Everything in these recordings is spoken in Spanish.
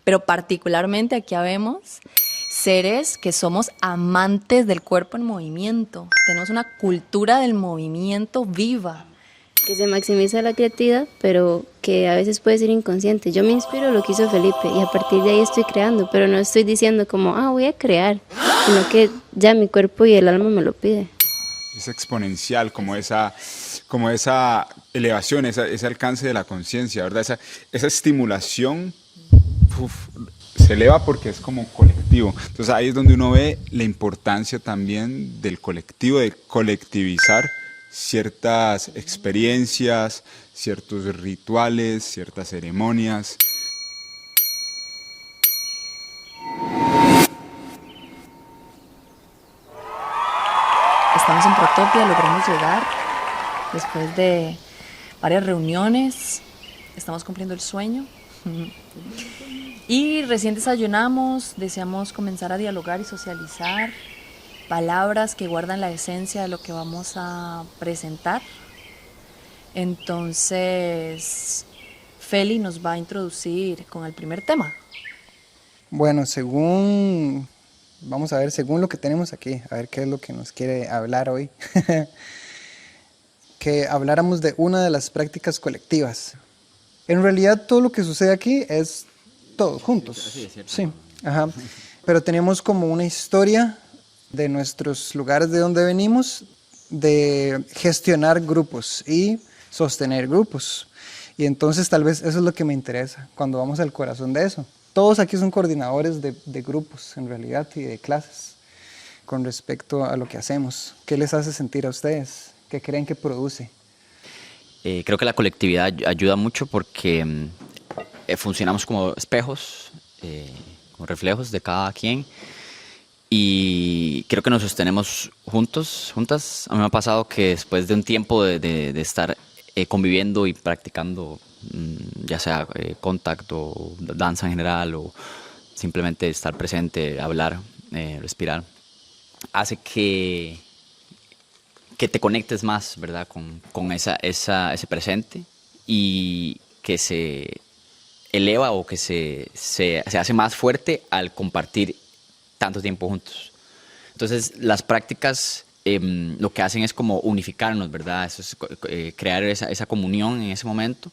pero particularmente aquí habemos seres que somos amantes del cuerpo en movimiento. Tenemos una cultura del movimiento viva. Que se maximiza la creatividad, pero que a veces puede ser inconsciente. Yo me inspiro en lo que hizo Felipe y a partir de ahí estoy creando, pero no estoy diciendo como, voy a crear, sino que ya mi cuerpo y el alma me lo pide. Es exponencial, como esa elevación, ese alcance de la conciencia, ¿verdad? Esa estimulación se eleva porque es como colectivo. Entonces ahí es donde uno ve la importancia también del colectivo, de colectivizar ciertas experiencias, ciertos rituales, ciertas ceremonias. Estamos en Protopia, logramos llegar después de varias reuniones, estamos cumpliendo el sueño y recién desayunamos, deseamos comenzar a dialogar y socializar palabras que guardan la esencia de lo que vamos a presentar. Entonces, Feli nos va a introducir con el primer tema. Bueno, vamos a ver, según lo que tenemos aquí, a ver qué es lo que nos quiere hablar hoy. Que habláramos de una de las prácticas colectivas. En realidad todo lo que sucede aquí es todos juntos. Sí, es cierto. Sí, ajá. Pero tenemos como una historia de nuestros lugares de donde venimos, de gestionar grupos y sostener grupos. Y entonces tal vez eso es lo que me interesa cuando vamos al corazón de eso. Todos aquí son coordinadores de grupos en realidad y de clases con respecto a lo que hacemos. ¿Qué les hace sentir a ustedes? ¿Qué creen que produce? Creo que la colectividad ayuda mucho porque funcionamos como espejos, como reflejos de cada quien. Y creo que nos sostenemos juntos, juntas. A mí me ha pasado que después de un tiempo de estar conviviendo y practicando, ya sea contacto, danza en general o simplemente estar presente, hablar, respirar, hace que te conectes más, ¿verdad? Con ese presente y que se eleva o que se hace más fuerte al compartir tanto tiempo juntos. Entonces, las prácticas lo que hacen es como unificarnos, ¿verdad? Eso es, crear esa comunión en ese momento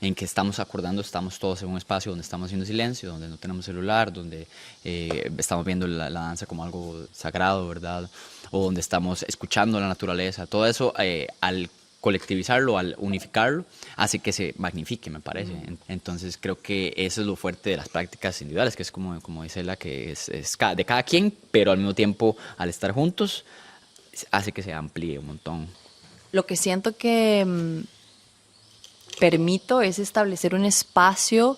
en que estamos acordando, estamos todos en un espacio donde estamos haciendo silencio, donde no tenemos celular, donde estamos viendo la danza como algo sagrado, ¿verdad? O donde estamos escuchando la naturaleza. Todo eso, al colectivizarlo, al unificarlo, hace que se magnifique, me parece. Entonces creo que eso es lo fuerte de las prácticas individuales, que es como dice la que es de cada quien, pero al mismo tiempo, al estar juntos, hace que se amplíe un montón. Lo que siento que permito es establecer un espacio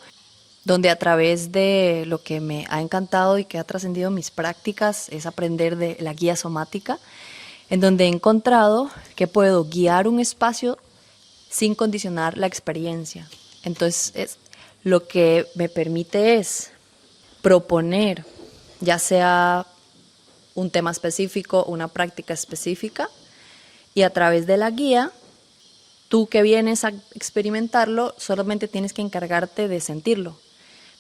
donde a través de lo que me ha encantado y que ha trascendido mis prácticas es aprender de la guía somática, en donde he encontrado que puedo guiar un espacio sin condicionar la experiencia. Entonces, lo que me permite es proponer, ya sea un tema específico, una práctica específica, y a través de la guía, tú que vienes a experimentarlo, solamente tienes que encargarte de sentirlo.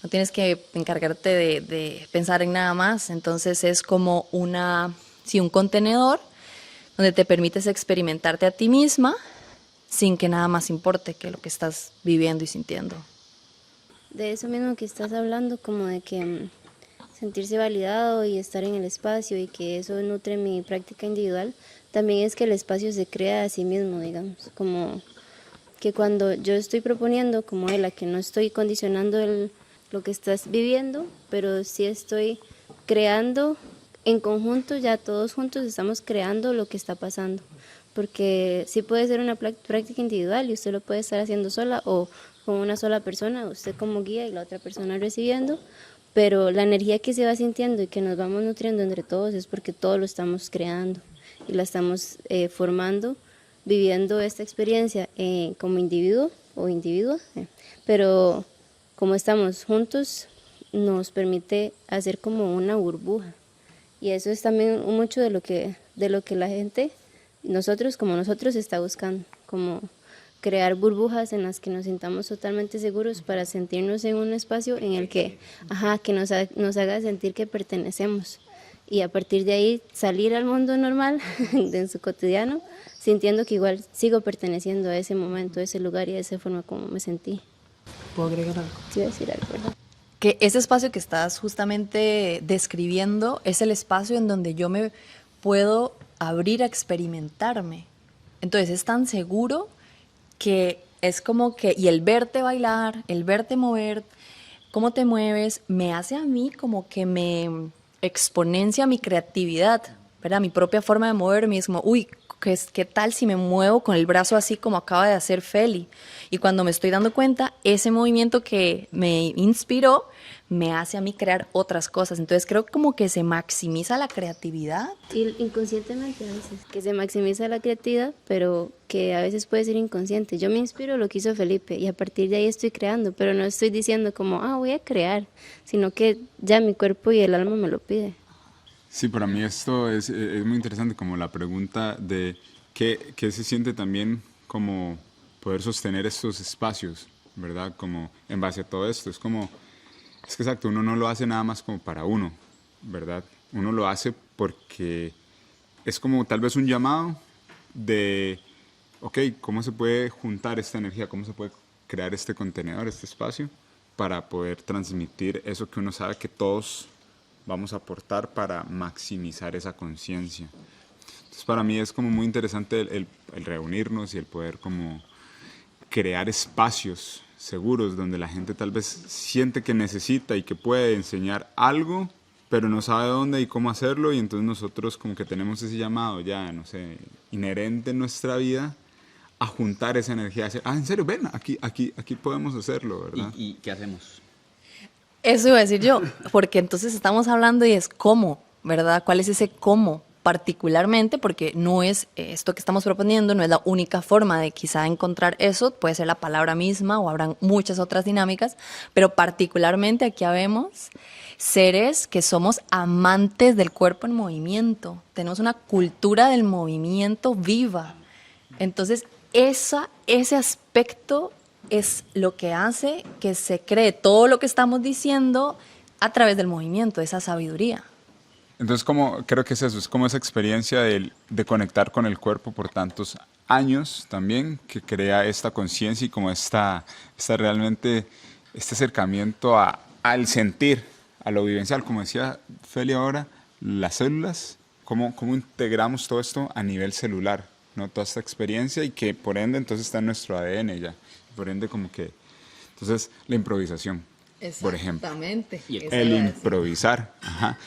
No tienes que encargarte de pensar en nada más. Entonces es como un contenedor donde te permites experimentarte a ti misma sin que nada más importe que lo que estás viviendo y sintiendo. De eso mismo que estás hablando, como de que sentirse validado y estar en el espacio y que eso nutre mi práctica individual, también es que el espacio se crea a sí mismo, digamos, como que cuando yo estoy proponiendo como Ela, que no estoy condicionando lo que estás viviendo, pero sí estoy creando en conjunto, ya todos juntos estamos creando lo que está pasando, porque sí puede ser una práctica individual y usted lo puede estar haciendo sola o con una sola persona, usted como guía y la otra persona recibiendo, pero la energía que se va sintiendo y que nos vamos nutriendo entre todos es porque todos lo estamos creando y la estamos formando, viviendo esta experiencia como individuo o individua, pero como estamos juntos nos permite hacer como una burbuja y eso es también mucho de lo que la gente, nosotros está buscando, como crear burbujas en las que nos sintamos totalmente seguros para sentirnos en un espacio en el que, que nos haga sentir que pertenecemos. Y a partir de ahí salir al mundo normal, en su cotidiano, sintiendo que igual sigo perteneciendo a ese momento, a ese lugar y a esa forma como me sentí. ¿Puedo agregar algo? Sí, iba a decir algo, ¿verdad? Que ese espacio que estás justamente describiendo es el espacio en donde yo me puedo abrir a experimentarme. Entonces es tan seguro que es como que, y el verte bailar, el verte mover, cómo te mueves, me hace a mí como que me exponencia mi creatividad, ¿verdad? Mi propia forma de moverme es como, uy, ¿qué tal si me muevo con el brazo así como acaba de hacer Feli? Y cuando me estoy dando cuenta, ese movimiento que me inspiró me hace a mí crear otras cosas. Entonces creo que como que se maximiza la creatividad. Y inconscientemente a veces, que se maximiza la creatividad, pero que a veces puede ser inconsciente. Yo me inspiro lo que hizo Felipe y a partir de ahí estoy creando, pero no estoy diciendo como, voy a crear, sino que ya mi cuerpo y el alma me lo pide. Sí, para mí esto es muy interesante, como la pregunta de qué se siente también como poder sostener estos espacios, ¿verdad? Como en base a todo esto. Es que exacto, uno no lo hace nada más como para uno, ¿verdad? Uno lo hace porque es como tal vez un llamado de, ok, ¿cómo se puede juntar esta energía? ¿Cómo se puede crear este contenedor, este espacio, para poder transmitir eso que uno sabe que todos vamos a aportar para maximizar esa conciencia? Entonces para mí es como muy interesante el reunirnos y el poder como crear espacios seguros donde la gente tal vez siente que necesita y que puede enseñar algo, pero no sabe dónde y cómo hacerlo, y entonces nosotros como que tenemos ese llamado ya, no sé, inherente en nuestra vida a juntar esa energía, a decir, en serio, ven, aquí podemos hacerlo, ¿verdad? ¿Y qué hacemos? Eso iba a decir yo, porque entonces estamos hablando y es cómo, ¿verdad? ¿Cuál es ese cómo? Particularmente porque no es esto que estamos proponiendo, no es la única forma de quizá encontrar eso, puede ser la palabra misma o habrán muchas otras dinámicas, pero particularmente aquí habemos seres que somos amantes del cuerpo en movimiento, tenemos una cultura del movimiento viva, entonces ese aspecto es lo que hace que se cree todo lo que estamos diciendo a través del movimiento, esa sabiduría. Entonces, creo que es eso, es como esa experiencia de conectar con el cuerpo por tantos años también, que crea esta conciencia y como realmente este acercamiento al sentir, a lo vivencial, como decía Feli ahora, las células, cómo integramos todo esto a nivel celular, ¿no? Toda esta experiencia y que por ende entonces está en nuestro ADN ya, por ende como que, entonces la improvisación, por ejemplo. Exactamente. El improvisar, ajá.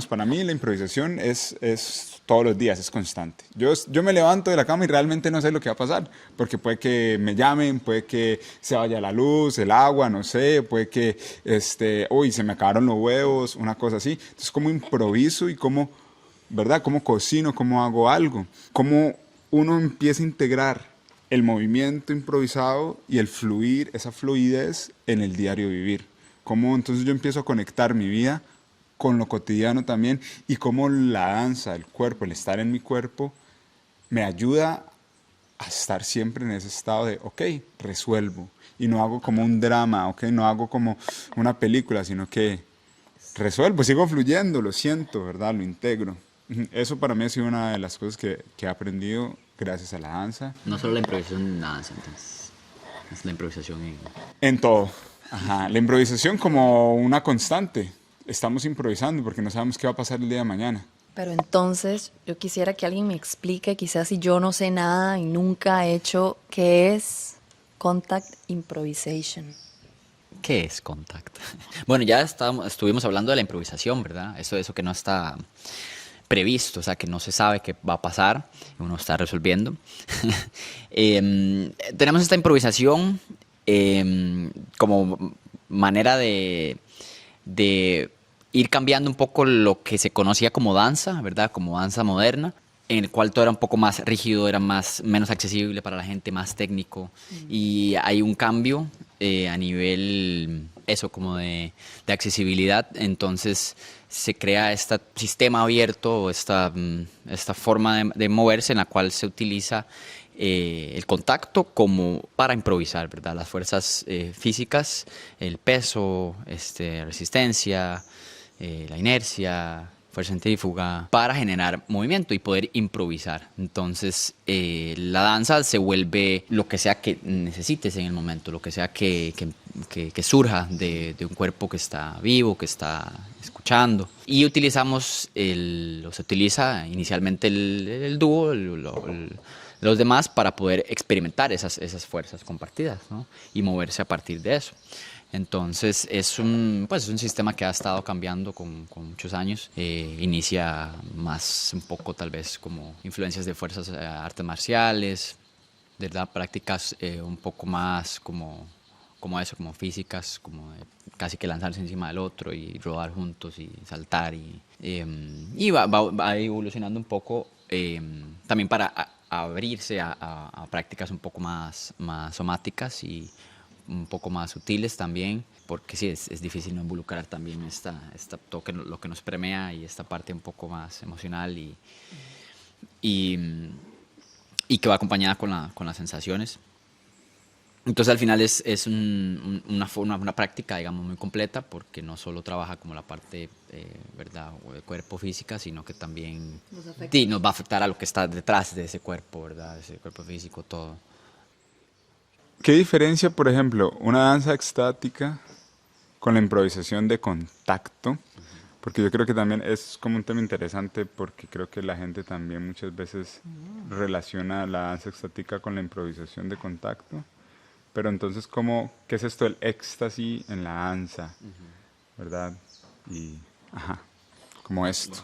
Para mí la improvisación es todos los días, es constante. Yo me levanto de la cama y realmente no sé lo que va a pasar, porque puede que me llamen, puede que se vaya la luz, el agua, no sé, puede que, se me acabaron los huevos, una cosa así. Entonces, ¿cómo improviso y ¿verdad? ¿Cómo cocino? ¿Cómo hago algo? ¿Cómo uno empieza a integrar el movimiento improvisado y el fluir, esa fluidez en el diario vivir? ¿Cómo entonces yo empiezo a conectar mi vida con lo cotidiano también y cómo la danza, el cuerpo, el estar en mi cuerpo me ayuda a estar siempre en ese estado de, ok, resuelvo, y no hago como un drama, ok, no hago como una película, sino que resuelvo, sigo fluyendo, lo siento, ¿verdad? Lo integro. Eso para mí ha sido una de las cosas que he aprendido gracias a la danza. No solo la improvisación en la danza, entonces, es la improvisación en todo. Ajá, la improvisación como una constante. Estamos improvisando porque no sabemos qué va a pasar el día de mañana. Pero entonces yo quisiera que alguien me explique, quizás si yo no sé nada y nunca he hecho, ¿qué es contact improvisation? ¿Qué es contact? Bueno, ya estuvimos hablando de la improvisación, ¿verdad? Eso que no está previsto, o sea, que no se sabe qué va a pasar, uno está resolviendo. Tenemos esta improvisación como manera de ir cambiando un poco lo que se conocía como danza, ¿verdad? Como danza moderna, en el cual todo era un poco más rígido, era menos accesible para la gente, más técnico. Y hay un cambio a nivel, como de accesibilidad. Entonces se crea este sistema abierto, esta forma de moverse en la cual se utiliza el contacto como para improvisar, ¿verdad? Las fuerzas físicas, el peso, resistencia, la inercia, fuerza centrífuga, para generar movimiento y poder improvisar. Entonces, la danza se vuelve lo que sea que necesites en el momento, lo que sea que surja de un cuerpo que está vivo, que está escuchando. Y utilizamos, se utiliza inicialmente el dúo, los demás, para poder experimentar esas fuerzas compartidas, ¿no? Y moverse a partir de eso. Entonces es un sistema que ha estado cambiando con muchos años. Inicia más un poco tal vez como influencias de fuerzas artes marciales, ¿verdad? Prácticas un poco más como eso, como físicas, como casi que lanzarse encima del otro y rodar juntos y saltar. Y va evolucionando un poco también para abrirse a prácticas un poco más somáticas y un poco más sutiles también, porque sí, es difícil no involucrar también todo lo que nos permea y esta parte un poco más emocional y que va acompañada con las sensaciones. Entonces al final es una práctica, digamos, muy completa, porque no solo trabaja como la parte ¿verdad? O de cuerpo física, sino que también nos va a afectar a lo que está detrás de ese cuerpo, ¿verdad? Ese cuerpo físico, todo. ¿Qué diferencia, por ejemplo, una danza extática con la improvisación de contacto? Porque yo creo que también es como un tema interesante, porque creo que la gente también muchas veces relaciona la danza extática con la improvisación de contacto. Pero entonces, ¿qué es esto del éxtasis en la danza? ¿Verdad? Y, como esto.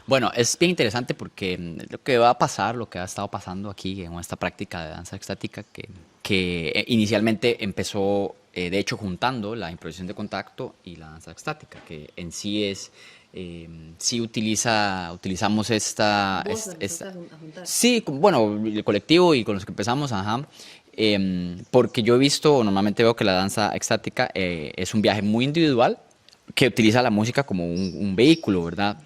Bueno, es bien interesante porque lo que va a pasar, lo que ha estado pasando aquí en esta práctica de danza extática, que inicialmente empezó, de hecho, juntando la improvisación de contacto y la danza extática, que en sí sí utilizamos sí, bueno, el colectivo y con los que empezamos, porque yo he visto, normalmente veo que la danza extática es un viaje muy individual, que utiliza la música como un vehículo, ¿verdad?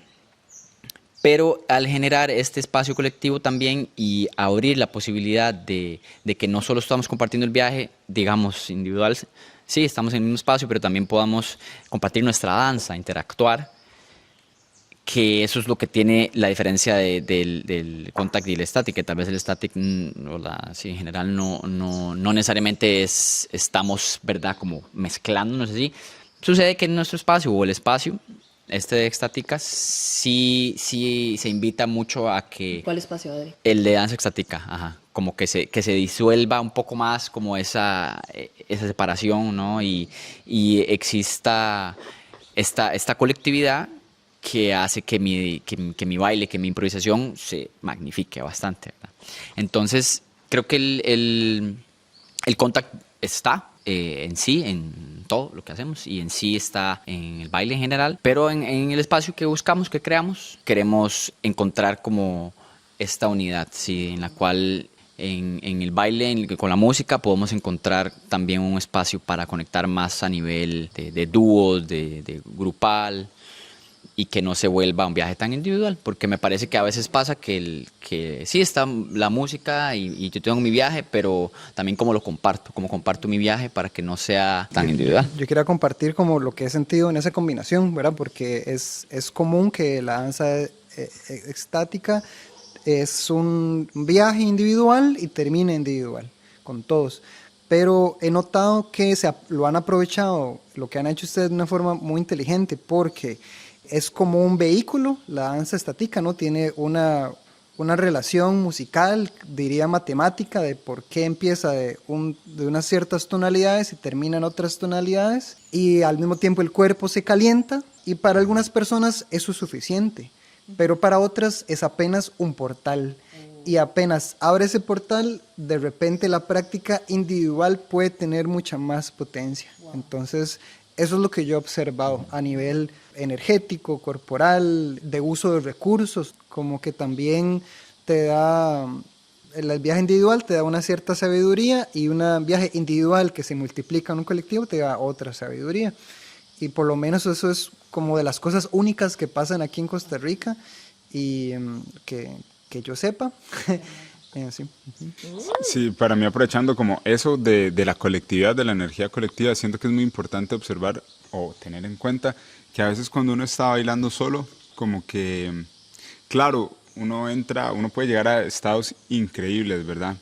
Pero al generar este espacio colectivo también y abrir la posibilidad de que no solo estamos compartiendo el viaje, digamos, individual, sí, estamos en el mismo espacio, pero también podamos compartir nuestra danza, interactuar, que eso es lo que tiene la diferencia del contact y el static, que tal vez el static sí, en general no necesariamente estamos, ¿verdad?, como mezclándonos así. Sucede que en nuestro espacio o el espacio de estática sí se invita mucho a que... ¿Cuál espacio, Adri? El de danza estática, como que se disuelva un poco más como esa separación, ¿no? Y exista esta colectividad que hace que mi baile, que mi improvisación se magnifique bastante, ¿verdad? Entonces, creo que el contact está en sí, en todo lo que hacemos, y en sí está en el baile en general, pero en el espacio que buscamos, que creamos, queremos encontrar como esta unidad, ¿sí? En la cual en el baile, con la música, podemos encontrar también un espacio para conectar más a nivel de dúos, de grupal, y que no se vuelva un viaje tan individual, porque me parece que a veces pasa que sí está la música y yo tengo mi viaje, pero también cómo comparto mi viaje para que no sea tan individual. Yo quería compartir como lo que he sentido en esa combinación, ¿verdad? Porque es común que la danza extática es un viaje individual y termina individual con todos. Pero he notado que lo han aprovechado, lo que han hecho ustedes de una forma muy inteligente, porque es como un vehículo, la danza estática, ¿no? Tiene una relación musical, diría matemática, de por qué empieza de unas ciertas tonalidades y termina en otras tonalidades, y al mismo tiempo el cuerpo se calienta, y para algunas personas eso es suficiente, pero para otras es apenas un portal. Y apenas abre ese portal, de repente la práctica individual puede tener mucha más potencia. Entonces, eso es lo que yo he observado a nivel energético, corporal, de uso de recursos, como que también te da, el viaje individual te da una cierta sabiduría, y un viaje individual que se multiplica en un colectivo te da otra sabiduría. Y por lo menos eso es como de las cosas únicas que pasan aquí en Costa Rica, y que yo sepa. Sí. Sí, para mí aprovechando como eso de la colectividad, de la energía colectiva, siento que es muy importante observar o tener en cuenta que a veces cuando uno está bailando solo, como que, claro, uno puede llegar a estados increíbles, ¿verdad?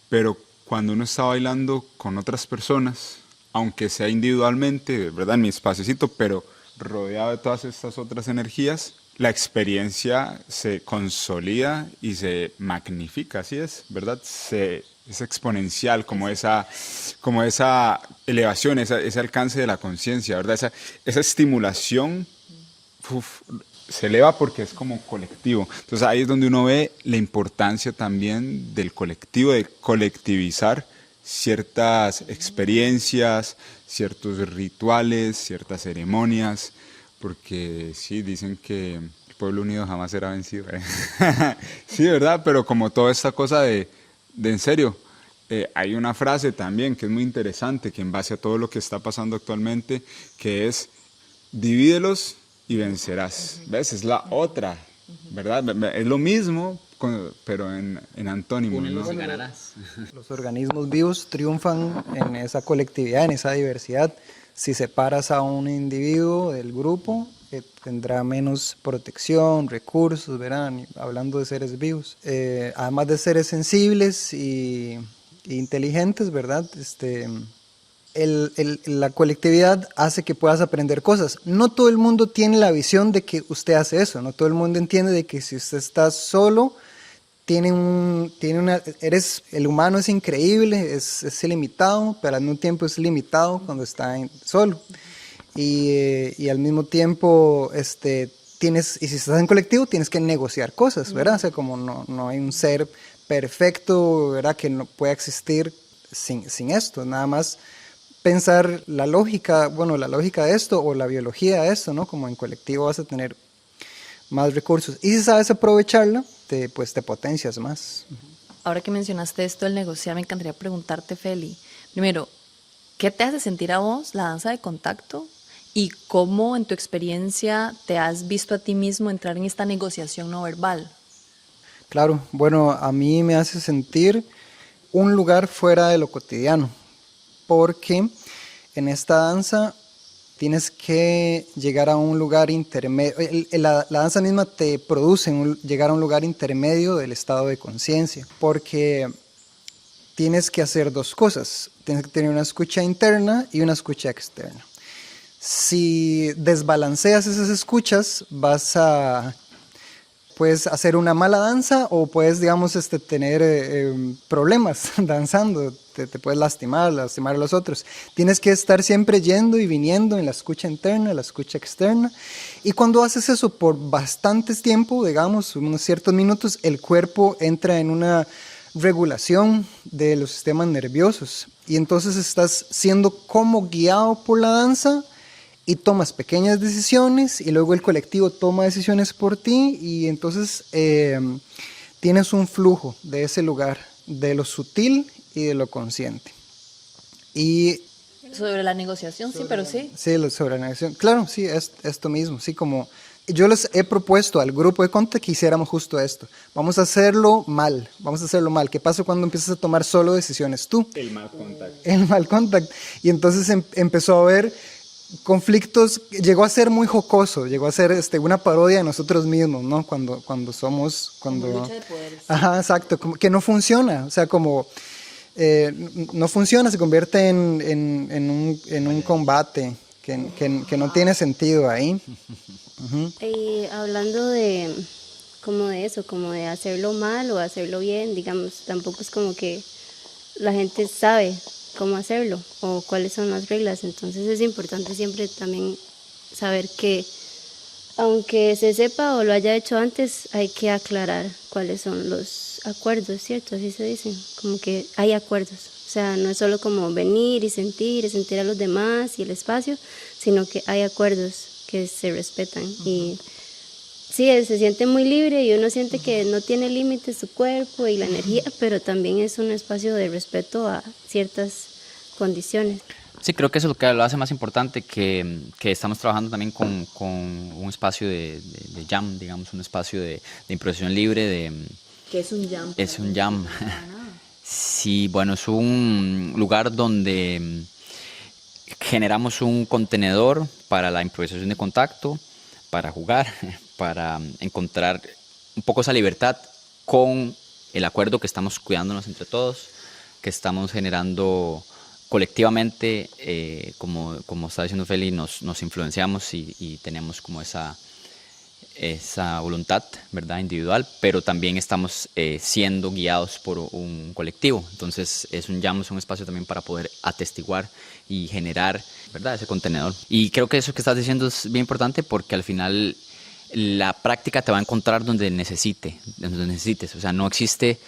Pero cuando uno está bailando con otras personas, aunque sea individualmente, ¿verdad? En mi espaciocito, pero rodeado de todas estas otras energías, la experiencia se consolida y se magnifica, así es, ¿verdad? Es exponencial como esa elevación, ese alcance de la conciencia, ¿verdad? Esa estimulación se eleva porque es como colectivo. Entonces ahí es donde uno ve la importancia también del colectivo, de colectivizar ciertas experiencias, ciertos rituales, ciertas ceremonias, porque sí, dicen que el pueblo unido jamás será vencido. Sí, ¿verdad? Pero como toda esta cosa de en serio, hay una frase también que es muy interesante, que en base a todo lo que está pasando actualmente, que es, divídelos y vencerás. ¿Ves? Es la otra, ¿verdad? Es lo mismo, pero en antónimo, ¿no? Y ganarás. Los organismos vivos triunfan en esa colectividad, en esa diversidad. Si separas a un individuo del grupo, tendrá menos protección, recursos, verán, hablando de seres vivos. Además de seres sensibles y inteligentes, ¿verdad? La colectividad hace que puedas aprender cosas. No todo el mundo tiene la visión de que usted hace eso, no todo el mundo entiende de que si usted está solo, el humano es increíble, es ilimitado, pero al mismo tiempo es limitado cuando está solo. Y al mismo tiempo, y si estás en colectivo, tienes que negociar cosas, ¿verdad? O sea, como no hay un ser perfecto, ¿verdad? Que no pueda existir sin esto, nada más pensar la lógica de esto o la biología de esto, ¿no? Como en colectivo vas a tener más recursos. Y si sabes aprovecharla, te potencias más. Ahora que mencionaste esto del negociar, me encantaría preguntarte, Feli, primero, ¿qué te hace sentir a vos la danza de contacto? ¿Y cómo en tu experiencia te has visto a ti mismo entrar en esta negociación no verbal? Claro, bueno, a mí me hace sentir un lugar fuera de lo cotidiano, porque en esta danza tienes que llegar a un lugar intermedio. La danza misma te produce llegar a un lugar intermedio del estado de conciencia, porque tienes que hacer dos cosas. Tienes que tener una escucha interna y una escucha externa. Si desbalanceas esas escuchas, puedes hacer una mala danza o puedes, digamos, tener problemas danzando. Te puedes lastimar a los otros. Tienes que estar siempre yendo y viniendo en la escucha interna, la escucha externa. Y cuando haces eso por bastantes tiempo, digamos, unos ciertos minutos, el cuerpo entra en una regulación de los sistemas nerviosos. Y entonces estás siendo como guiado por la danza y tomas pequeñas decisiones y luego el colectivo toma decisiones por ti y entonces tienes un flujo de ese lugar, de lo sutil y de lo consciente. Y Sobre la negociación, sí, pero sí. sí, sobre la negociación. Claro, sí, es esto mismo. Sí, como yo les he propuesto al grupo de Contact que hiciéramos justo esto. Vamos a hacerlo mal. ¿Qué pasa cuando empiezas a tomar solo decisiones tú? El mal contacto. El mal contact. Y entonces empezó a haber conflictos, llegó a ser muy jocoso, llegó a ser una parodia de nosotros mismos, ¿no? Cuando Lucha de poderes. Ajá, exacto, como que no funciona, o sea, como no funciona, se convierte en un combate que no tiene sentido ahí. Uh-huh. Y hablando de eso, como de hacerlo mal o hacerlo bien, digamos, tampoco es como que la gente sabe cómo hacerlo o cuáles son las reglas, entonces es importante siempre también saber que aunque se sepa o lo haya hecho antes, hay que aclarar cuáles son los acuerdos, ¿cierto? Así se dicen, como que hay acuerdos, o sea, no es solo como venir y sentir a los demás y el espacio, sino que hay acuerdos que se respetan. Uh-huh. Y sí, se siente muy libre y uno siente que no tiene límites su cuerpo y la energía, pero también es un espacio de respeto a ciertas condiciones. Sí, creo que eso es lo que lo hace más importante, que estamos trabajando también con un espacio de jam, digamos, un espacio de improvisación libre, ¿Qué es un jam? Es un jam. Sí, bueno, es un lugar donde generamos un contenedor para la improvisación de contacto, para jugar, para encontrar un poco esa libertad con el acuerdo que estamos cuidándonos entre todos, que estamos generando colectivamente, como está diciendo Feli, nos influenciamos y tenemos como esa voluntad, ¿verdad?, individual, pero también estamos siendo guiados por un colectivo. Entonces es un jam, es un espacio también para poder atestiguar y generar, ¿verdad?, ese contenedor. Y creo que eso que estás diciendo es bien importante porque al final la práctica te va a encontrar donde necesites. O sea, no existe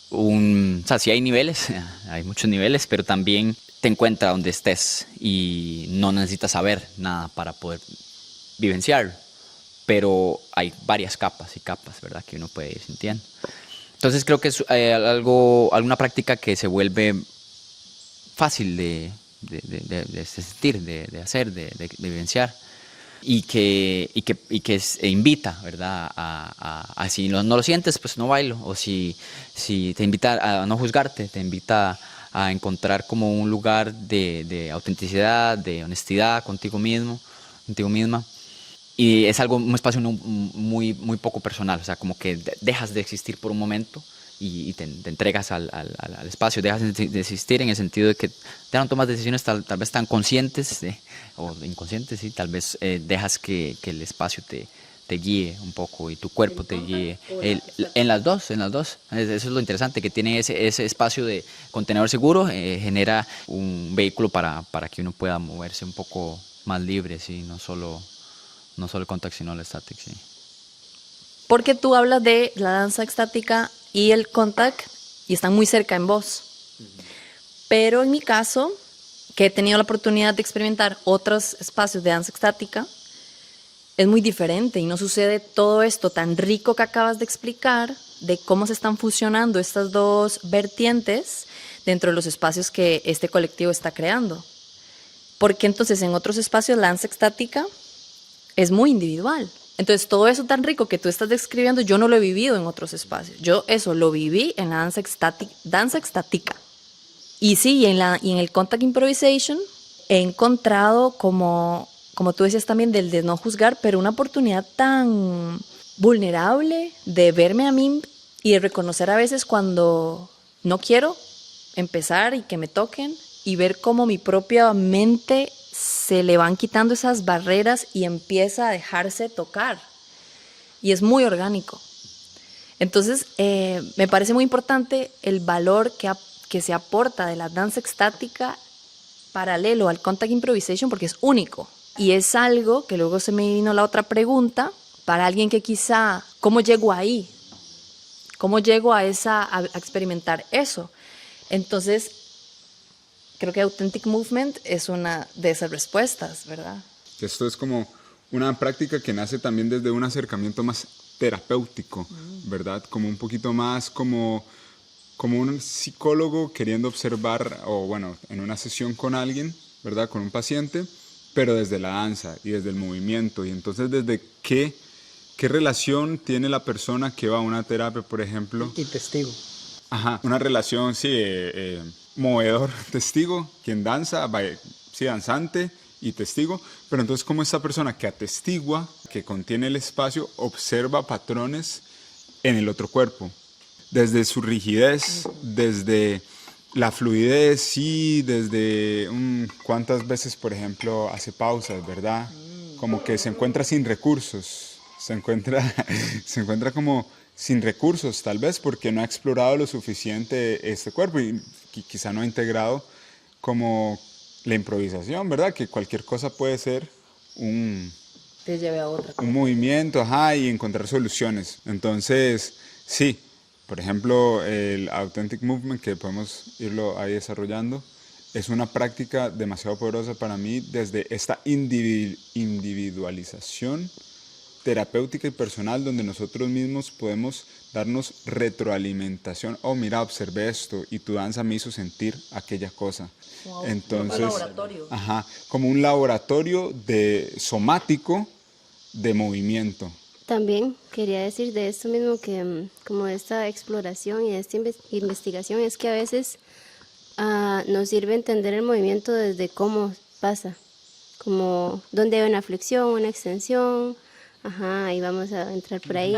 o sea, sí hay niveles, hay muchos niveles, pero también te encuentra donde estés y no necesitas saber nada para poder vivenciarlo. Pero hay varias capas y capas, ¿verdad?, que uno puede ir sintiendo. Entonces creo que es alguna práctica que se vuelve fácil de sentir, de hacer, de vivenciar y que invita, ¿verdad?, a si no lo sientes, pues no bailo, o si te invita a no juzgarte, te invita a encontrar como un lugar de autenticidad, de honestidad contigo mismo, contigo misma. Y es un espacio muy, muy poco personal, o sea, como que dejas de existir por un momento y te entregas al espacio, dejas de existir en el sentido de que ya no tomas decisiones tal vez tan conscientes o inconscientes, ¿sí? Tal vez dejas que el espacio te guíe un poco y tu cuerpo te guíe. En las dos. Eso es lo interesante, que tiene ese espacio de contenedor seguro, genera un vehículo para que uno pueda moverse un poco más libre, ¿sí? No solo el contact, sino el static, sí. Porque tú hablas de la danza estática y el contact y están muy cerca en vos. Pero en mi caso, que he tenido la oportunidad de experimentar otros espacios de danza estática, es muy diferente y no sucede todo esto tan rico que acabas de explicar de cómo se están fusionando estas dos vertientes dentro de los espacios que este colectivo está creando. Porque entonces en otros espacios la danza estática es muy individual. Entonces, todo eso tan rico que tú estás describiendo, yo no lo he vivido en otros espacios. Yo eso lo viví en la danza estática. Y sí, y en el contact improvisation he encontrado, como tú decías también, del de no juzgar, pero una oportunidad tan vulnerable de verme a mí y de reconocer a veces cuando no quiero empezar y que me toquen y ver cómo mi propia mente se le van quitando esas barreras y empieza a dejarse tocar. Y es muy orgánico. Entonces, me parece muy importante el valor que se aporta de la danza estática paralelo al contact improvisation porque es único. Y es algo que luego se me vino la otra pregunta, para alguien que quizá, ¿cómo llego ahí? ¿Cómo llego a experimentar eso? Entonces, creo que Authentic Movement es una de esas respuestas, ¿verdad? Esto es como una práctica que nace también desde un acercamiento más terapéutico, ¿verdad? Como un poquito más como un psicólogo queriendo observar, o bueno, en una sesión con alguien, ¿verdad? Con un paciente, pero desde la danza y desde el movimiento. Y entonces, ¿desde qué relación tiene la persona que va a una terapia, por ejemplo? Y testigo. Ajá, una relación, sí, movedor, testigo, quien danza, sí, danzante y testigo, pero entonces como esta persona que atestigua, que contiene el espacio, observa patrones en el otro cuerpo, desde su rigidez, desde la fluidez, sí, desde cuántas veces, por ejemplo, hace pausas, ¿verdad? Como que se encuentra sin recursos, se encuentra como sin recursos, tal vez porque no ha explorado lo suficiente este cuerpo y quizá no ha integrado como la improvisación, ¿verdad? Que cualquier cosa puede ser Te lleve a otra cosa. un movimiento, ajá, y encontrar soluciones. Entonces, sí, por ejemplo, el Authentic Movement, que podemos irlo ahí desarrollando, es una práctica demasiado poderosa para mí desde esta individualización terapéutica y personal, donde nosotros mismos podemos darnos retroalimentación. Oh, mira, observé esto y tu danza me hizo sentir aquella cosa. Wow, entonces, un laboratorio. Ajá, como un laboratorio somático de movimiento. También quería decir de esto mismo que como de esta exploración y de esta investigación es que a veces nos sirve entender el movimiento desde cómo pasa, como dónde hay una flexión, una extensión, ajá, y vamos a entrar por ahí.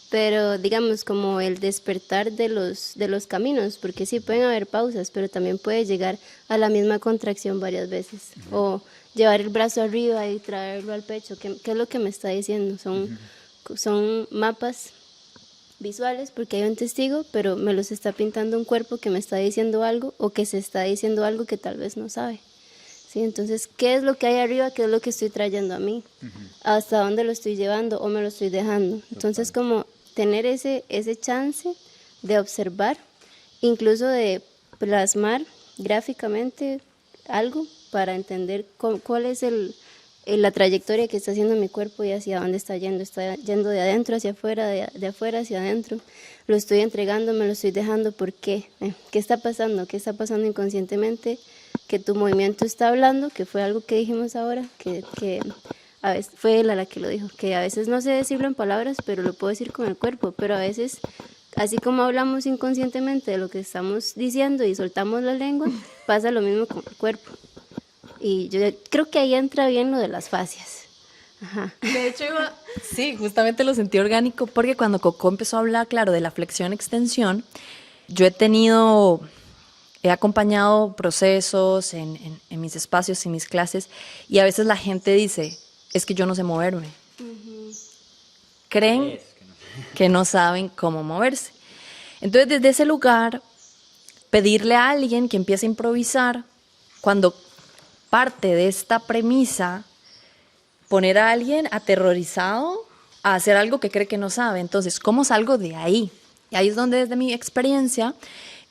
Pero digamos como el despertar de los caminos, porque sí pueden haber pausas, pero también puede llegar a la misma contracción varias veces, o llevar el brazo arriba y traerlo al pecho. ¿Qué es lo que me está diciendo? Son mapas visuales porque hay un testigo, pero me los está pintando un cuerpo que me está diciendo algo o que se está diciendo algo que tal vez no sabe. ¿Sí? Entonces, ¿qué es lo que hay arriba? ¿Qué es lo que estoy trayendo a mí? ¿Hasta dónde lo estoy llevando o me lo estoy dejando? Entonces, como tener ese chance de observar, incluso de plasmar gráficamente algo para entender cuál es la trayectoria que está haciendo mi cuerpo y hacia dónde está yendo de adentro hacia afuera, de afuera hacia adentro. Lo estoy entregando, me lo estoy dejando, ¿por qué? ¿Qué está pasando? ¿Qué está pasando inconscientemente? Que tu movimiento está hablando, que fue algo que dijimos ahora, que a veces fue la que lo dijo, que a veces no sé decirlo en palabras, pero lo puedo decir con el cuerpo, pero a veces, así como hablamos inconscientemente de lo que estamos diciendo y soltamos la lengua, pasa lo mismo con el cuerpo. Y yo creo que ahí entra bien lo de las fascias. Ajá. De hecho, sí, justamente lo sentí orgánico porque cuando Coco empezó a hablar, claro, de la flexión-extensión, yo he acompañado procesos en mis espacios y mis clases y a veces la gente dice, es que yo no sé moverme. Creen que no saben cómo moverse. Entonces, desde ese lugar, pedirle a alguien que empiece a improvisar, cuando parte de esta premisa, poner a alguien aterrorizado a hacer algo que cree que no sabe. Entonces, ¿cómo salgo de ahí? Y ahí es donde desde mi experiencia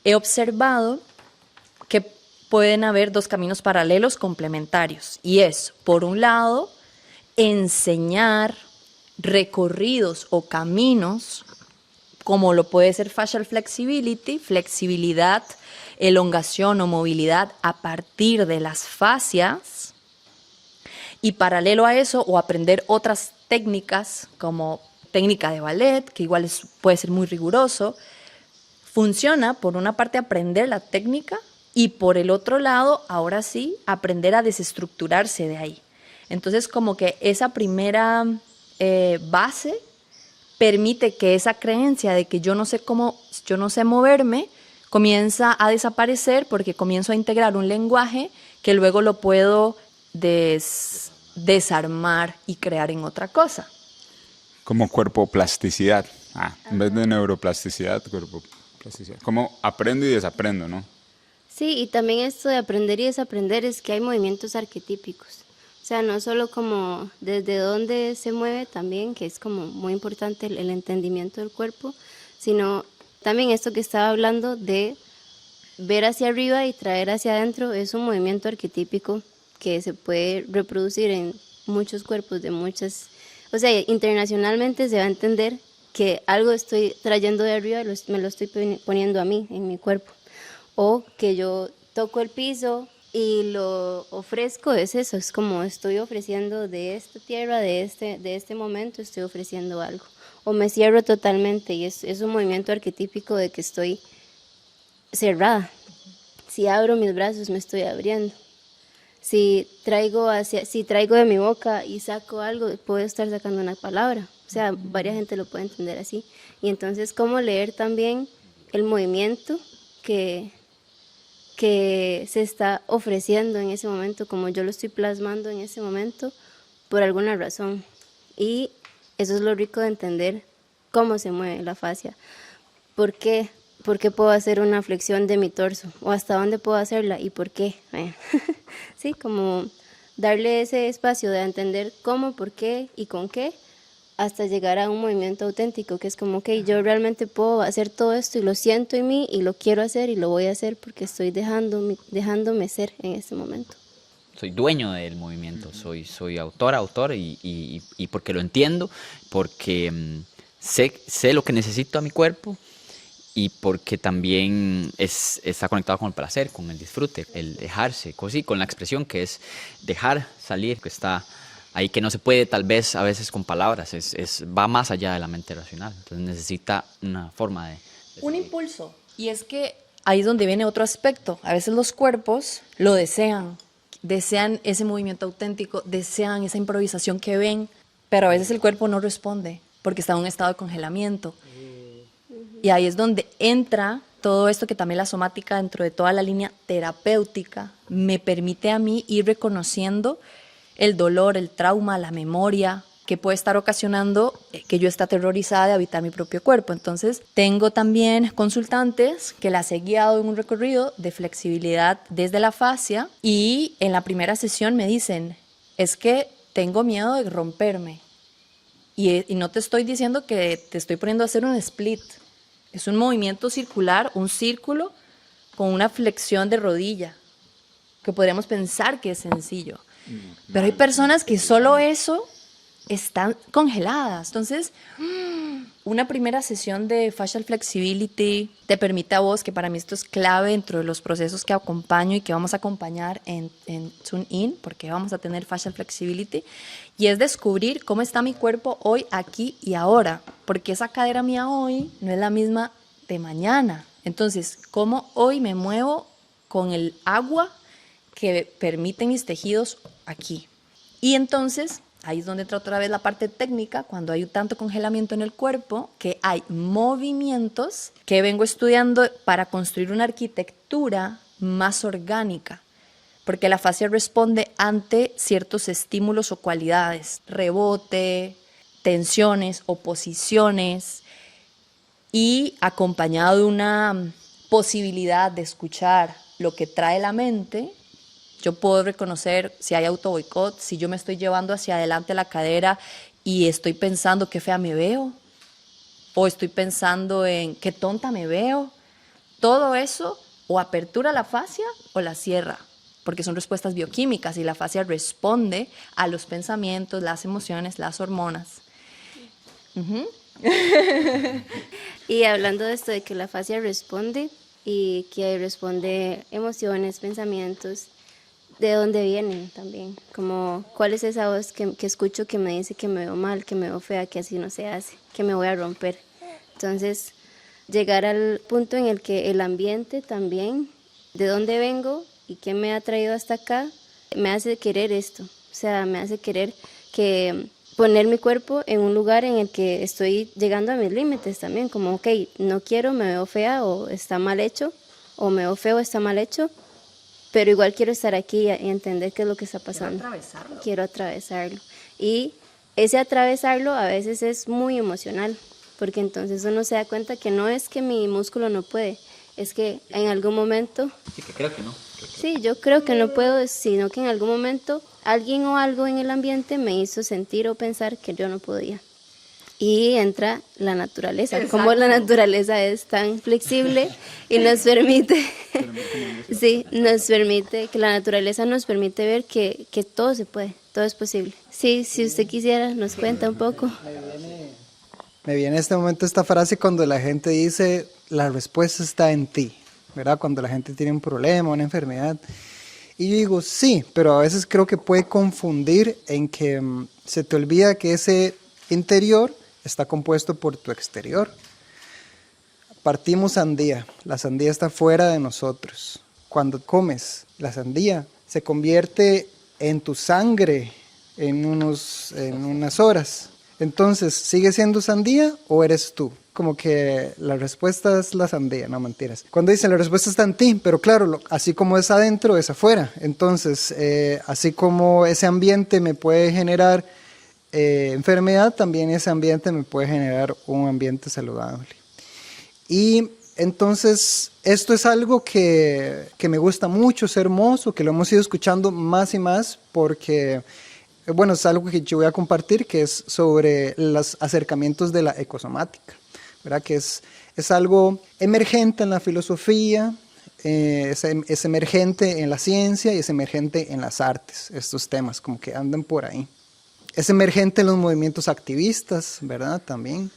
he observado que pueden haber dos caminos paralelos complementarios. Y es, por un lado, enseñar recorridos o caminos, como lo puede ser facial flexibility, flexibilidad, elongación o movilidad a partir de las fascias, y paralelo a eso, o aprender otras técnicas como técnica de ballet, que igual puede ser muy riguroso. Funciona, por una parte, aprender la técnica y por el otro lado, ahora sí, aprender a desestructurarse de ahí. Entonces, como que esa primera base permite que esa creencia de que yo no sé moverme, comienza a desaparecer porque comienzo a integrar un lenguaje que luego lo puedo desarmar y crear en otra cosa. Como cuerpo-plasticidad. En vez de neuroplasticidad, cuerpo-plasticidad. Como aprendo y desaprendo, ¿no? Sí, y también esto de aprender y desaprender es que hay movimientos arquetípicos. O sea, no solo como desde dónde se mueve también, que es como muy importante el entendimiento del cuerpo, sino también esto que estaba hablando de ver hacia arriba y traer hacia adentro es un movimiento arquetípico que se puede reproducir en muchos cuerpos de muchas... O sea, internacionalmente se va a entender que algo estoy trayendo de arriba y me lo estoy poniendo a mí, en mi cuerpo. O que yo toco el piso y lo ofrezco, es eso, es como estoy ofreciendo de esta tierra, de este momento, estoy ofreciendo algo. O me cierro totalmente y es un movimiento arquetípico de que estoy cerrada. Si abro mis brazos, me estoy abriendo. Si traigo de mi boca y saco algo, puedo estar sacando una palabra. O sea, varias gente lo puede entender así. Y entonces, ¿cómo leer también el movimiento que se está ofreciendo en ese momento, como yo lo estoy plasmando en ese momento, por alguna razón? Y eso es lo rico de entender cómo se mueve la fascia. ¿Por qué? ¿Por qué puedo hacer una flexión de mi torso? ¿O hasta dónde puedo hacerla? ¿Y por qué? Sí, como darle ese espacio de entender cómo, por qué y con qué, hasta llegar a un movimiento auténtico, que es como, ok, yo realmente puedo hacer todo esto y lo siento en mí y lo quiero hacer y lo voy a hacer porque estoy dejándome ser en este momento. Soy dueño del movimiento, soy autor y porque lo entiendo, porque sé lo que necesito a mi cuerpo y porque también está conectado con el placer, con el disfrute, el dejarse, con la expresión que es dejar salir, que está ahí que no se puede tal vez a veces con palabras, va más allá de la mente racional, entonces necesita una forma de Un impulso. Y es que ahí es donde viene otro aspecto. A veces los cuerpos lo desean ese movimiento auténtico, desean esa improvisación que ven, pero a veces el cuerpo no responde porque está en un estado de congelamiento. Y ahí es donde entra todo esto que también la somática, dentro de toda la línea terapéutica, me permite a mí ir reconociendo el dolor, el trauma, la memoria que puede estar ocasionando que yo esté aterrorizada de habitar mi propio cuerpo. Entonces, tengo también consultantes que las he guiado en un recorrido de flexibilidad desde la fascia y en la primera sesión me dicen, es que tengo miedo de romperme. Y no te estoy diciendo que te estoy poniendo a hacer un split. Es un movimiento circular, un círculo con una flexión de rodilla, que podríamos pensar que es sencillo. Pero hay personas que solo eso están congeladas. Entonces, una primera sesión de Fascial Flexibility te permite a vos, que para mí esto es clave dentro de los procesos que acompaño y que vamos a acompañar en Tune In, porque vamos a tener Fascial Flexibility, y es descubrir cómo está mi cuerpo hoy, aquí y ahora, porque esa cadera mía hoy no es la misma de mañana. Entonces, cómo hoy me muevo con el agua que permiten mis tejidos aquí. Y entonces, ahí es donde entra otra vez la parte técnica, cuando hay tanto congelamiento en el cuerpo, que hay movimientos que vengo estudiando para construir una arquitectura más orgánica, porque la fascia responde ante ciertos estímulos o cualidades, rebote, tensiones, oposiciones, y acompañado de una posibilidad de escuchar lo que trae la mente. Yo puedo reconocer si hay autoboicot, si yo me estoy llevando hacia adelante la cadera y estoy pensando qué fea me veo, o estoy pensando en qué tonta me veo. Todo eso o apertura la fascia o la cierra, porque son respuestas bioquímicas y la fascia responde a los pensamientos, las emociones, las hormonas. Y hablando de esto de que la fascia responde y que responde emociones, pensamientos, ¿de dónde vienen también? Como, ¿cuál es esa voz que escucho que me dice que me veo mal, que me veo fea, que así no se hace, que me voy a romper? Entonces, llegar al punto en el que el ambiente también, de dónde vengo y qué me ha traído hasta acá, me hace querer esto. O sea, me hace querer que poner mi cuerpo en un lugar en el que estoy llegando a mis límites también, como, ok, no quiero, me veo fea o está mal hecho, o me veo feo, está mal hecho, pero igual quiero estar aquí y entender qué es lo que está pasando. Quiero atravesarlo. Y ese atravesarlo a veces es muy emocional, porque entonces uno se da cuenta que no es que mi músculo no puede, es que en algún momento... Sí, que creo que no. Sí, yo creo que no puedo, sino que en algún momento alguien o algo en el ambiente me hizo sentir o pensar que yo no podía. Y entra la naturaleza. Exacto. Como la naturaleza es tan flexible y nos permite, sí, nos permite, que la naturaleza nos permite ver que todo se puede, todo es posible. Sí, si usted quisiera, nos cuenta un poco. Me viene en este momento esta frase cuando la gente dice, la respuesta está en ti, ¿verdad? Cuando la gente tiene un problema, una enfermedad. Y yo digo, sí, pero a veces creo que puede confundir en que se te olvida que ese interior está compuesto por tu exterior. Partimos sandía, la sandía está fuera de nosotros. Cuando comes la sandía, se convierte en tu sangre en unas horas. Entonces, ¿sigue siendo sandía o eres tú? Como que la respuesta es la sandía, no mentiras. Cuando dicen la respuesta está en ti, pero claro, así como es adentro, es afuera. Entonces, así como ese ambiente me puede generar enfermedad, también ese ambiente me puede generar un ambiente saludable. Y entonces, esto es algo que me gusta mucho, es hermoso, que lo hemos ido escuchando más y más porque... Bueno, es algo que yo voy a compartir, que es sobre los acercamientos de la ecosomática, ¿verdad? Que es algo emergente en la filosofía, es emergente en la ciencia y es emergente en las artes, estos temas como que andan por ahí. Es emergente en los movimientos activistas, ¿verdad? También.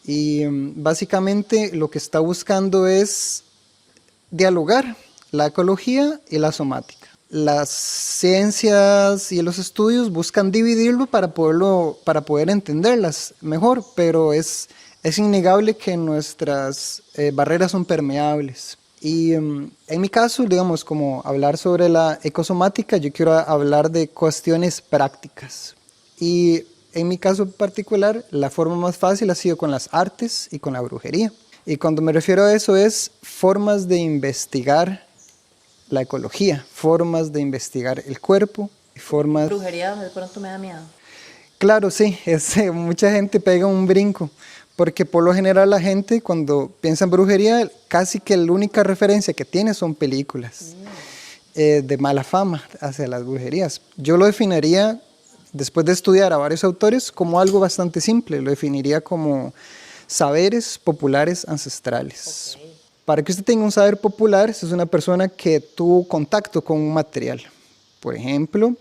Y básicamente lo que está buscando es dialogar la ecología y la somática. las ciencias y los estudios buscan dividirlo para poder entenderlas mejor, pero es innegable que nuestras barreras son permeables. Y en mi caso, digamos, como hablar sobre la ecosomática, yo quiero hablar de cuestiones prácticas. Y en mi caso particular, la forma más fácil ha sido con las artes y con la brujería. Y cuando me refiero a eso es formas de investigar la ecología, formas de investigar el cuerpo y formas... Brujería de pronto me da miedo. Claro, sí, mucha gente pega un brinco, porque por lo general la gente cuando piensa en brujería, casi que la única referencia que tiene son películas de mala fama hacia las brujerías. Yo lo definiría, después de estudiar a varios autores, como algo bastante simple, lo definiría como saberes populares ancestrales. Okay. Para que usted tenga un saber popular, es una persona que tuvo contacto con un material. Por ejemplo,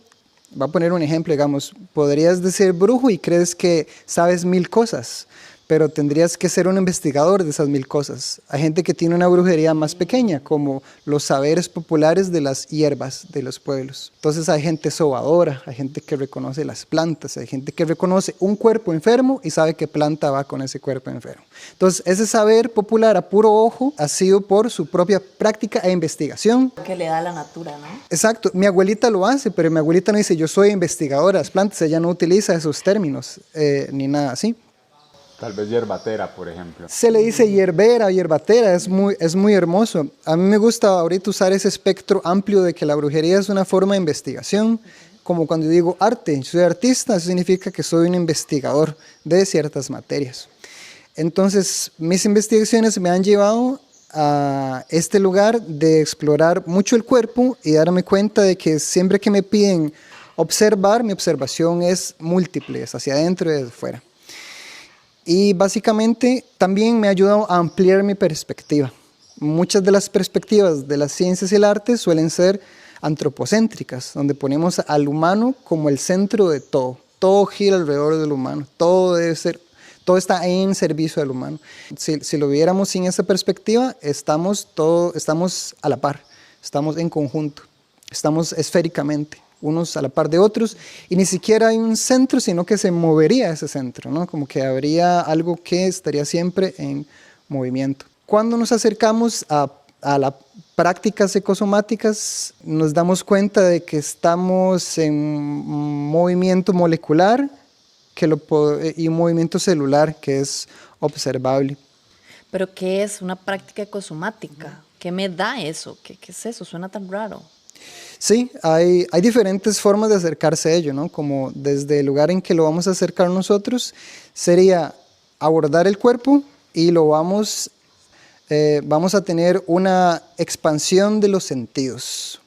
voy a poner un ejemplo, digamos, podrías decir brujo y crees que sabes 1000 cosas, pero tendrías que ser un investigador de esas 1000 cosas. Hay gente que tiene una brujería más pequeña, como los saberes populares de las hierbas de los pueblos. Entonces hay gente sobadora, hay gente que reconoce las plantas, hay gente que reconoce un cuerpo enfermo y sabe qué planta va con ese cuerpo enfermo. Entonces ese saber popular a puro ojo ha sido por su propia práctica e investigación. Que le da la natura, ¿no? Exacto, mi abuelita lo hace, pero mi abuelita no dice yo soy investigadora de las plantas, ella no utiliza esos términos ni nada así. Tal vez hierbatera, por ejemplo. Se le dice hierbera, hierbatera, es muy hermoso. A mí me gusta ahorita usar ese espectro amplio de que la brujería es una forma de investigación, como cuando digo arte, soy artista, eso significa que soy un investigador de ciertas materias. Entonces, mis investigaciones me han llevado a este lugar de explorar mucho el cuerpo y darme cuenta de que siempre que me piden observar, mi observación es múltiple, es hacia adentro y desde afuera. Y básicamente también me ha ayudado a ampliar mi perspectiva. Muchas de las perspectivas de las ciencias y el arte suelen ser antropocéntricas, donde ponemos al humano como el centro de todo. Todo gira alrededor del humano, todo está en servicio del humano. Si lo viéramos sin esa perspectiva, estamos a la par, estamos en conjunto, estamos esféricamente, unos a la par de otros, y ni siquiera hay un centro, sino que se movería ese centro, ¿no? Como que habría algo que estaría siempre en movimiento. Cuando nos acercamos a las prácticas ecosomáticas, nos damos cuenta de que estamos en movimiento molecular y un movimiento celular que es observable. ¿Pero qué es una práctica ecosomática? ¿Qué me da eso? ¿Qué es eso? Suena tan raro. Sí, hay diferentes formas de acercarse a ello, ¿no? Como desde el lugar en que lo vamos a acercar nosotros, sería abordar el cuerpo y vamos a tener una expansión de los sentidos.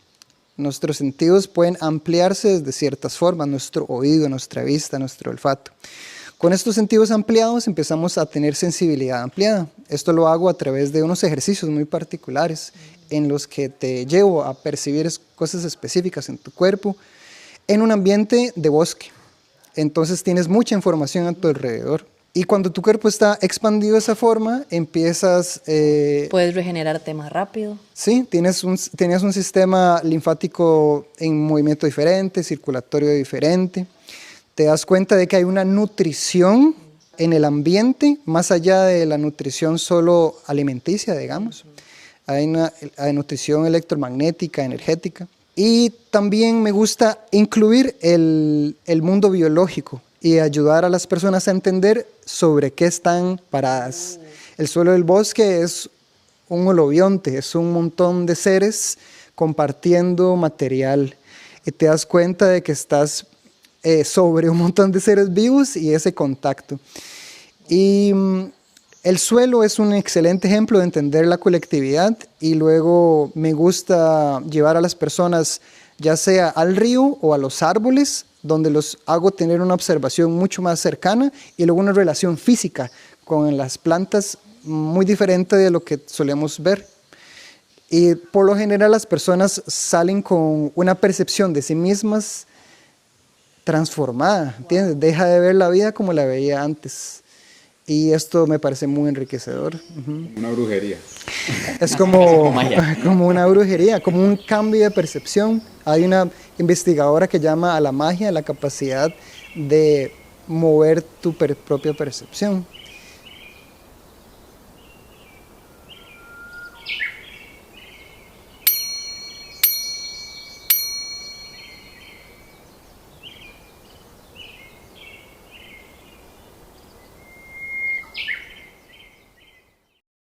Nuestros sentidos pueden ampliarse de ciertas formas, nuestro oído, nuestra vista, nuestro olfato. Con estos sentidos ampliados empezamos a tener sensibilidad ampliada. Esto lo hago a través de unos ejercicios muy particulares en los que te llevo a percibir cosas específicas en tu cuerpo en un ambiente de bosque. Entonces tienes mucha información a tu alrededor. Y cuando tu cuerpo está expandido de esa forma, empiezas... ¿Puedes regenerarte más rápido? Sí, tenías un sistema linfático en movimiento diferente, circulatorio diferente. Te das cuenta de que hay una nutrición en el ambiente, más allá de la nutrición solo alimenticia, digamos. Hay nutrición electromagnética, energética. Y también me gusta incluir el mundo biológico y ayudar a las personas a entender sobre qué están paradas. El suelo del bosque es un holobionte, es un montón de seres compartiendo material. Y te das cuenta de que estás sobre un montón de seres vivos y ese contacto. Y el suelo es un excelente ejemplo de entender la colectividad, y luego me gusta llevar a las personas ya sea al río o a los árboles, donde los hago tener una observación mucho más cercana y luego una relación física con las plantas muy diferente de lo que solemos ver. Y por lo general las personas salen con una percepción de sí mismas transformada, ¿entiendes? Deja de ver la vida como la veía antes. Y esto me parece muy enriquecedor. Una brujería. Es como, magia. como una brujería, como un cambio de percepción. Hay una investigadora que llama a la magia la capacidad de mover tu propia percepción.